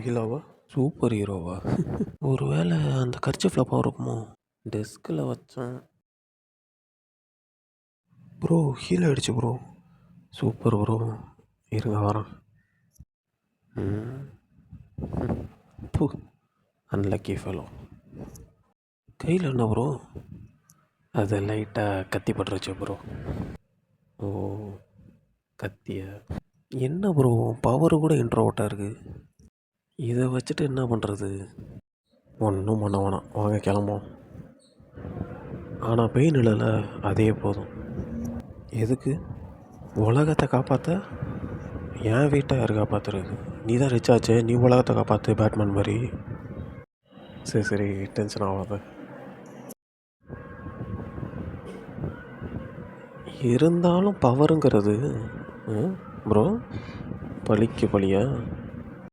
ஹீரோவா? சூப்பர் ஹீரோவா? ஒரு வேளை அந்த கர்ச்சிஃபில் பவர் இருக்குமோ? டெஸ்கில் வச்சேன். ப்ரோ ஹீல் ஆகிடுச்சு ப்ரோ. Super bro. இருங்க வரேன். பூ அன்லக்கி ஃபெலோ. கையில் என்ன ப்ரோ? அது லைட்டாக கத்தி பட்டுருச்சு ப்ரோ. ஓ கத்திய என்ன ப்ரோ பவர் கூட இன்ட்ரோவர்ட்டாக இருக்குது. இதை வச்சுட்டு என்ன பண்ணுறது? ஒன்றும் பண்ண வேணாம், வாங்க கிளம்போம். ஆனால் பெயின் இல்லைல்ல, அதே போதும். எதுக்கு? உலகத்தை காப்பாற்ற? என் வீட்டை யார் காப்பாற்றுறது? நீ தான் ரிச் ஆச்சு, நீ உலகத்தை காப்பாற்று பேட்மேன் மாதிரி. சரி சரி டென்ஷன் ஆகாத. இருந்தாலும் பவருங்கிறது ப்ரோ பழிக்கு பழியா?